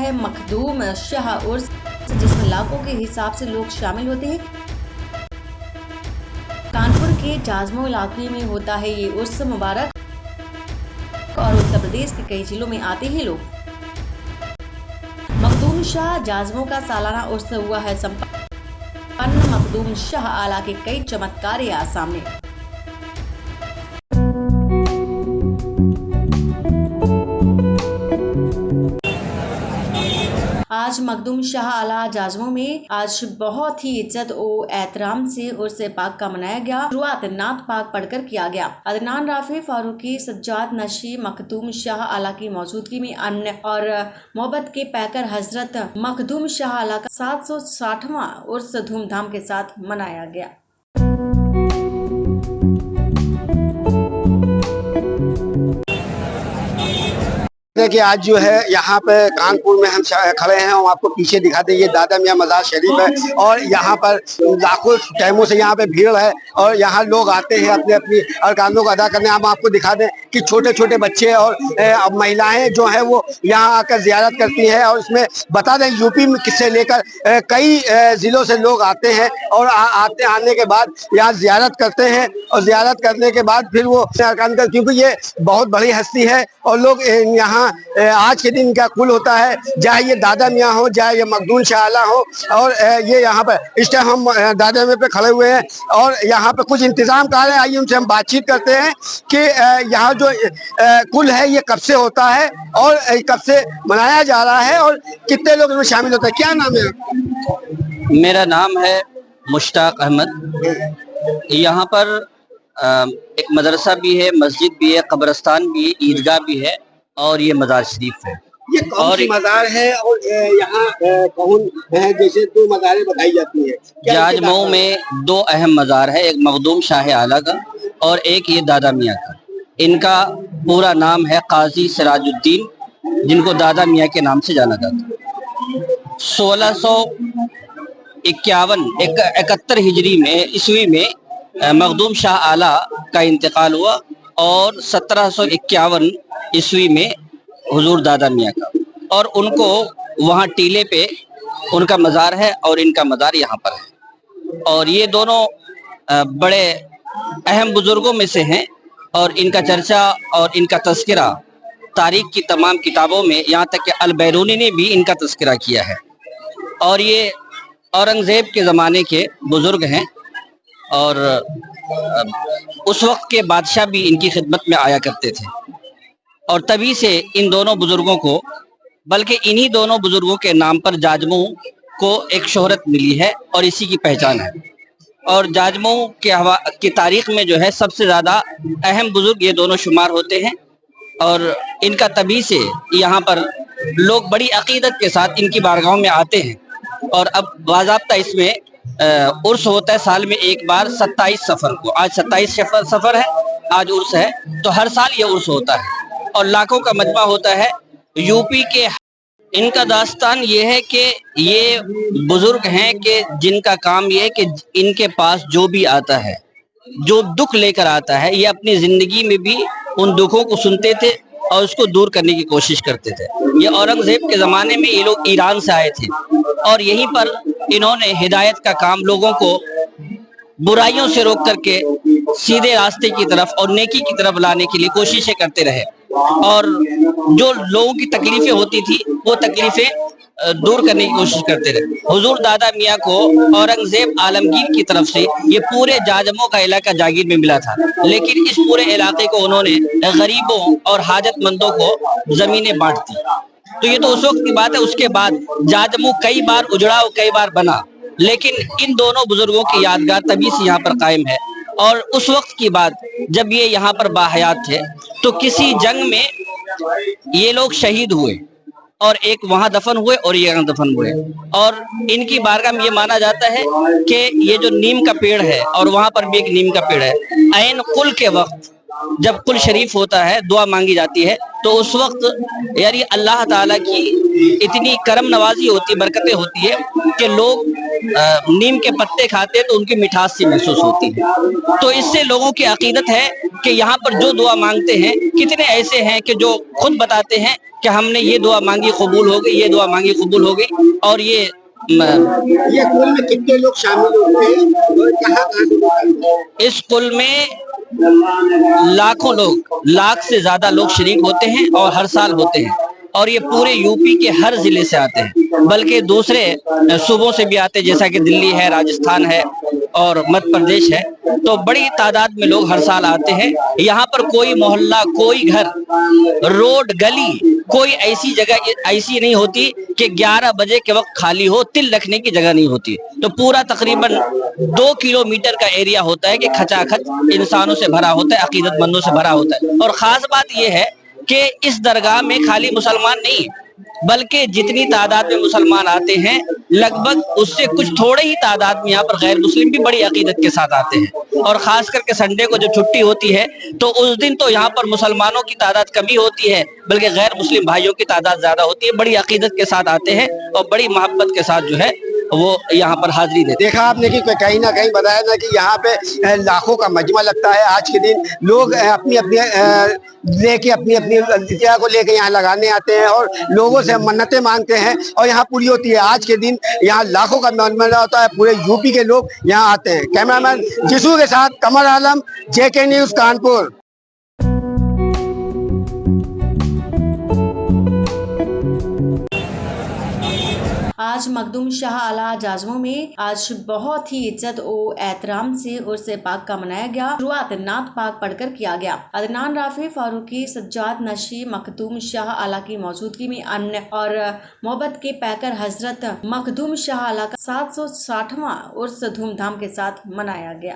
है मखदूम शाह उर्स, जिसमें लाखों के हिसाब से लोग शामिल होते हैं। कानपुर के जाजमो इलाके में होता है ये उर्स मुबारक और उत्तर प्रदेश के कई जिलों में आते हैं लोग। मखदूम शाह जाजमो का सालाना उर्स हुआ है संपन्न। मखदूम शाह आला के कई चमत्कार यहाँ सामने। आज मखदूम शाह आला जाजमो में आज बहुत ही इज्जत और एहतराम से उर्स पाक का मनाया गया। शुरुआत नात पाक पढ़कर किया गया। अदनान राफी फारूकी सज्जाद नशी मखदूम शाह आला की मौजूदगी में अन्न और मोहब्बत के पैकर हजरत मखदूम शाह आला का 760वां उर्स धूमधाम के साथ मनाया गया। कि आज जो है यहाँ पे कानपुर में हम खड़े हैं, हम आपको पीछे दिखाते हैं, ये दादा मियाँ मजार शरीफ है और यहाँ पर लाखों टाइमों से यहाँ पे भीड़ है और यहाँ लोग आते हैं अपनी अपनी अरकानों को अदा करने। हम आपको दिखा दें कि छोटे छोटे बच्चे और महिलाएं जो है वो यहाँ आकर जियारत करती हैं और इसमें बता दें यूपी में से लेकर कई जिलों से लोग आते हैं और आने के बाद यहाँ जियारत करते हैं और जियारत करने के बाद फिर वो अरकान कर, क्योंकि ये बहुत बड़ी हस्ती है और लोग यहाँ आज के दिन का कुल होता है, चाहे ये दादा मियाँ हो, चाहे ये मखदूम शाह आला हो। और ये यहाँ पर इस टाइम हम दादा मियाँ पे खड़े हुए हैं और यहाँ पे कुछ इंतजाम कर रहे हैं। आइए उनसे हम बातचीत करते हैं कि यहाँ जो कुल है ये कब से होता है और कब से मनाया जा रहा है और कितने लोग इसमें शामिल होते हैं। क्या नाम है? मेरा नाम है मुश्ताक अहमद। यहाँ पर एक मदरसा भी है, मस्जिद भी है, कब्रिस्तान भी है, ईदगाह भी है और ये मजार शरीफ है। ये कौन सी मजार है और यहाँ कौन है? जैसे दो मजारें बताई जाती है जाजमऊ में दो अहम मजार है, एक मखदूम शाह आला का और एक ये दादा मियाँ का। इनका पूरा नाम है काजी सिराजुद्दीन, जिनको दादा मियाँ के नाम से जाना जाता है। 1671 हिजरी में ईस्वी में मखदूम शाह आला का इंतकाल हुआ और 1751 ईस्वी में हुजूर दादा मियाँ का, और उनको वहाँ टीले पे उनका मज़ार है और इनका मज़ार यहाँ पर है। और ये दोनों बड़े अहम बुजुर्गों में से हैं और इनका चर्चा और इनका तज़किरा तारीख की तमाम किताबों में, यहाँ तक कि अल बैरूनी ने भी इनका तज़किरा किया है। और ये औरंगज़ेब के ज़माने के बुज़ुर्ग हैं और उस वक्त के बादशाह भी इनकी खिदमत में आया करते थे और तभी से इन दोनों बुजुर्गों को, बल्कि इन्हीं दोनों बुजुर्गों के नाम पर जाजमऊ को एक शोहरत मिली है और इसी की पहचान है। और जाजमऊ की तारीख में जो है सबसे ज़्यादा अहम बुजुर्ग ये दोनों शुमार होते हैं और इनका तभी से यहाँ पर लोग बड़ी अकीदत के साथ इनकी बारगाहों में आते हैं। और अब बाज़ाब्ता इसमें उर्स होता है साल में एक बार 27 सफ़र को। आज 27 सफ़र है, आज उर्स है, तो हर साल ये उर्स होता है और लाखों का मजमा होता है यूपी के। इनका दास्तान ये है कि ये बुजुर्ग हैं कि जिनका काम ये है कि इनके पास जो भी आता है, जो दुख लेकर आता है, ये अपनी ज़िंदगी में भी उन दुखों को सुनते थे और उसको दूर करने की कोशिश करते थे। ये औरंगज़ेब के ज़माने में ये लोग ईरान से आए थे और यहीं पर इन्होंने हिदायत का काम, लोगों को बुराइयों से रोक करके सीधे रास्ते की तरफ और नेकी की तरफ लाने के लिए कोशिशें करते रहे और जो लोगों की तकलीफें होती थी वो तकलीफें दूर करने की कोशिश करते रहे। हुजूर दादा मियाँ को औरंगज़ेब आलमगीर की तरफ से ये पूरे जाजमऊ का इलाका जागीर में मिला था, लेकिन इस पूरे इलाके को उन्होंने गरीबों और हाजतमंदों को ज़मीनें बांट दी। तो ये तो उस वक्त की बात है। उसके बाद जाजमऊ कई बार उजड़ा और कई बार बना, लेकिन इन दोनों बुजुर्गों की यादगार तभी से यहाँ पर कायम है। और उस वक्त की बात जब ये यहाँ पर बाहयात थे तो किसी जंग में ये लोग शहीद हुए और एक वहां दफन हुए और ये यहाँ दफन हुए। और इनकी बारगाह में ये माना जाता है कि ये जो नीम का पेड़ है और वहां पर भी एक नीम का पेड़ है, ऐन कुल के वक्त जब कुल शरीफ होता है, दुआ मांगी जाती है, तो उस वक्त यानी अल्लाह ताला की इतनी करम नवाजी होती, बरकतें होती है कि लोग नीम के पत्ते खाते हैं तो उनकी मिठास सी महसूस होती है। तो इससे लोगों की अकीदत है کہ یہاں پر جو دعا مانگتے ہیں کتنے ایسے ہیں کہ جو خود بتاتے ہیں کہ ہم نے یہ دعا مانگی قبول ہو گئی، یہ دعا مانگی قبول ہو گئی. اور یہ کل میں کتنے لوگ شامل ہوتے ہیں اور کہاں اس کل میں لاکھوں لوگ، لاکھ سے زیادہ لوگ شریک ہوتے ہیں اور ہر سال ہوتے ہیں. اور یہ پورے یو پی کے ہر ضلع سے آتے ہیں، بلکہ دوسرے صوبوں سے بھی آتے ہیں، جیسا کہ دلی ہے، راجستھان ہے اور مدھیہ پردیش ہے. تو بڑی تعداد میں لوگ ہر سال آتے ہیں. یہاں پر کوئی محلہ، کوئی گھر، روڈ، گلی، کوئی ایسی جگہ ایسی نہیں ہوتی کہ 11 بجے کے وقت خالی ہو، تل رکھنے کی جگہ نہیں ہوتی. تو پورا تقریباً 2 کلومیٹر کا ایریا ہوتا ہے کہ کھچا کھچ انسانوں سے بھرا ہوتا ہے، عقیدت مندوں سے بھرا ہوتا ہے. اور خاص بات یہ ہے کہ اس درگاہ میں خالی مسلمان نہیں، بلکہ جتنی تعداد میں مسلمان آتے ہیں لگ بھگ اس سے کچھ تھوڑے ہی تعداد میں یہاں پر غیر مسلم بھی بڑی عقیدت کے ساتھ آتے ہیں. اور خاص کر کے سنڈے کو جو چھٹی ہوتی ہے تو اس دن تو یہاں پر مسلمانوں کی تعداد کمی ہوتی ہے، بلکہ غیر مسلم بھائیوں کی تعداد زیادہ ہوتی ہے. بڑی عقیدت کے ساتھ آتے ہیں اور بڑی محبت کے ساتھ جو ہے وہ یہاں پر حاضری دیتے ہیں. دیکھا آپ نے کہ کہیں نہ کہیں بتایا نا کہ یہاں پہ لاکھوں کا مجمع لگتا ہے. آج کے دن لوگ اپنی اپنی دیا کو لے کے یہاں لگانے آتے ہیں اور لوگوں سے منتیں مانگتے ہیں اور یہاں پوری ہوتی ہے. آج کے دن یہاں لاکھوں کا مجمع ہوتا ہے، پورے یو پی کے لوگ یہاں آتے ہیں. کیمرہ مین جسو کے ساتھ قمر عالم، JK نیوز کانپور. آج مخدوم شاہ اعلیٰ جازموں میں آج بہت ہی عزت و احترام سے عرس پاک کا منایا گیا. شروعات نعت پاک پڑھ کر کیا گیا. عدنان رافع فاروقی سجاد نشی مخدوم شاہ اعلیٰ کی موجودگی میں امن اور محبت کے پیکر حضرت مخدوم شاہ اعلیٰ کا 760واں عرس دھوم دھام کے ساتھ منایا گیا.